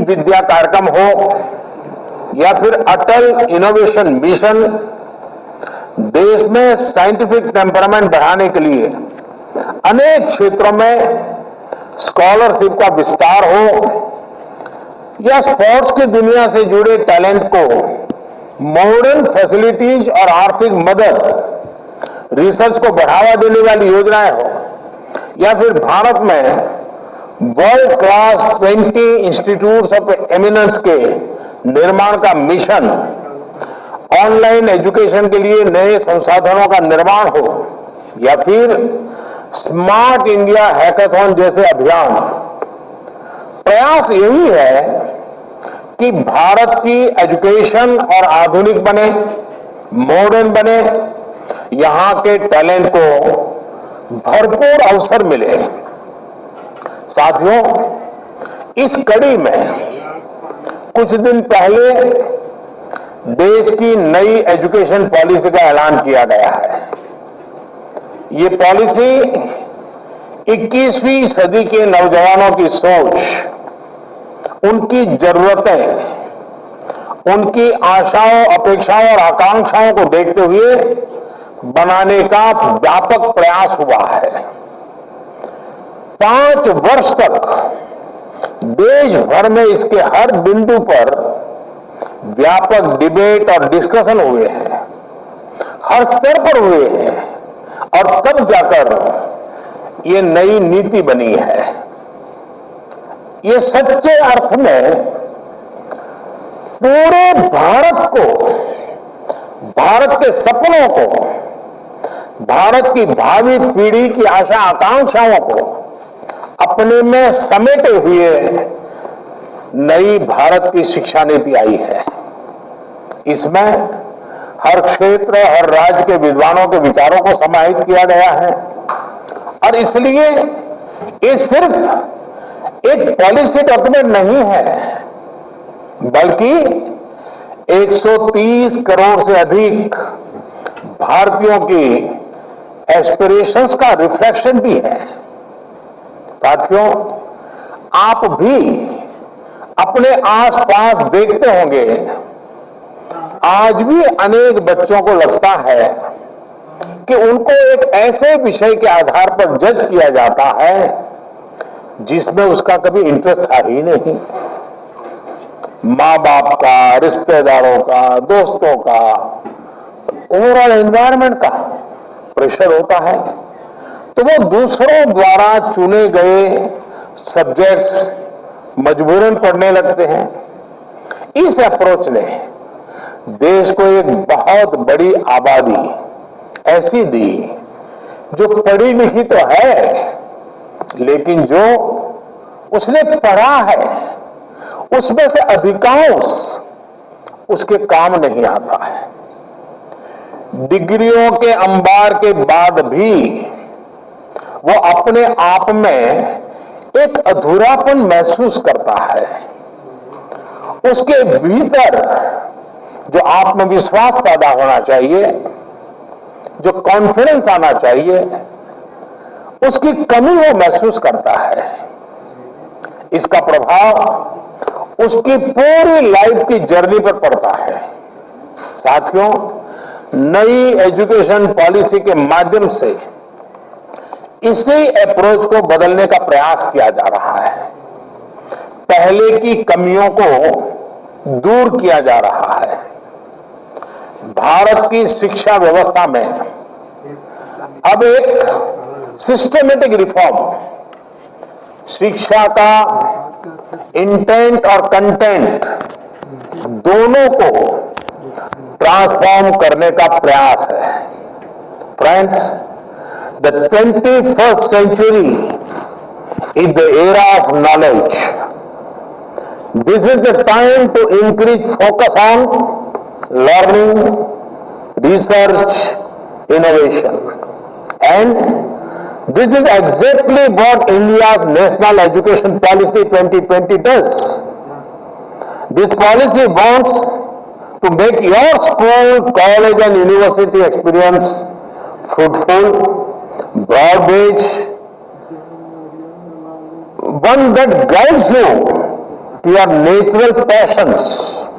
विद्या कार्यक्रम हो या फिर अटल इनोवेशन मिशन, देश में साइंटिफिक टेम्परामेंट बढ़ाने के लिए अनेक क्षेत्रों में स्कॉलरशिप का विस्तार हो या स्पोर्ट्स की दुनिया से जुड़े टैलेंट को मॉडर्न फैसिलिटीज और आर्थिक मदद, रिसर्च को बढ़ावा देने वाली योजनाएं हो या फिर भारत में world class 20 institutes of eminence के निर्माण का मिशन, ऑनलाइन एजुकेशन के लिए नए संसाधनों का निर्माण हो या फिर स्मार्ट इंडिया हैकाथॉन जैसे अभियान, प्रयास यही है कि भारत की एजुकेशन और आधुनिक बने, मॉडर्न बने, यहां के टैलेंट को भरपूर अवसर मिले। साथियों, इस कड़ी में कुछ दिन पहले देश की नई एजुकेशन पॉलिसी का ऐलान किया गया है। ये पॉलिसी 21वीं सदी के नौजवानों की सोच, उनकी जरूरतें, उनकी आशाओं, अपेक्षाओं और आकांक्षाओं को देखते हुए बनाने का व्यापक प्रयास हुआ है। 5 वर्ष तक देश भर में इसके हर बिंदु पर व्यापक डिबेट और डिस्कशन हुए हैं, हर स्तर पर हुए हैं और तब जाकर ये नई नीति बनी है। ये सच्चे अर्थ में पूरे भारत को, भारत के सपनों को, भारत की भावी पीढ़ी की आशा आकांक्षाओं को अपने में समेटे हुए नई भारत की शिक्षा नीति आई है। इसमें हर क्षेत्र, हर राज्य के विद्वानों के विचारों को समाहित किया गया है और इसलिए ये सिर्फ एक पॉलिसी डॉक्यूमेंट नहीं है, बल्कि 130 करोड़ से अधिक भारतीयों की एस्पिरेशंस का रिफ्लेक्शन भी है। साथियों, आप भी अपने आसपास देखते होंगे, आज भी अनेक बच्चों को लगता है कि उनको एक ऐसे विषय के आधार पर जज किया जाता है जिसमें उसका कभी इंटरेस्ट था ही नहीं। माँ बाप का, रिश्तेदारों का, दोस्तों का, ओवरऑल एनवायरनमेंट का प्रेशर होता है, तो वो दूसरों द्वारा चुने गए सब्जेक्ट्स मजबूरन पढ़ने लगते हैं। इस अप्रोच ने देश को एक बहुत बड़ी आबादी ऐसी दी जो पढ़ी लिखी तो है, लेकिन जो उसने पढ़ा है उसमें से अधिकांश उसके काम नहीं आता है। डिग्रियों के अंबार के बाद भी वो अपने आप में एक अधूरापन महसूस करता है। उसके भीतर जो आत्मविश्वास पैदा होना चाहिए, जो कॉन्फिडेंस आना चाहिए, उसकी कमी वो महसूस करता है। इसका प्रभाव उसकी पूरी लाइफ की जर्नी पर पड़ता है। साथियों, नई एजुकेशन पॉलिसी के माध्यम से इसी अप्रोच को बदलने का प्रयास किया जा रहा है। पहले की कमियों को दूर किया जा रहा है। भारत की शिक्षा व्यवस्था में अब एक सिस्टमेटिक रिफॉर्म, शिक्षा का इंटेंट और कंटेंट दोनों को ट्रांसफॉर्म करने का प्रयास है। Friends, the 21st century is the era of knowledge. This is the time to increase focus on learning, research, innovation. And this is exactly what India's National Education Policy 2020 does. This policy wants to make your school, college and university experience fruitful, broad-based, one that guides you to your natural passions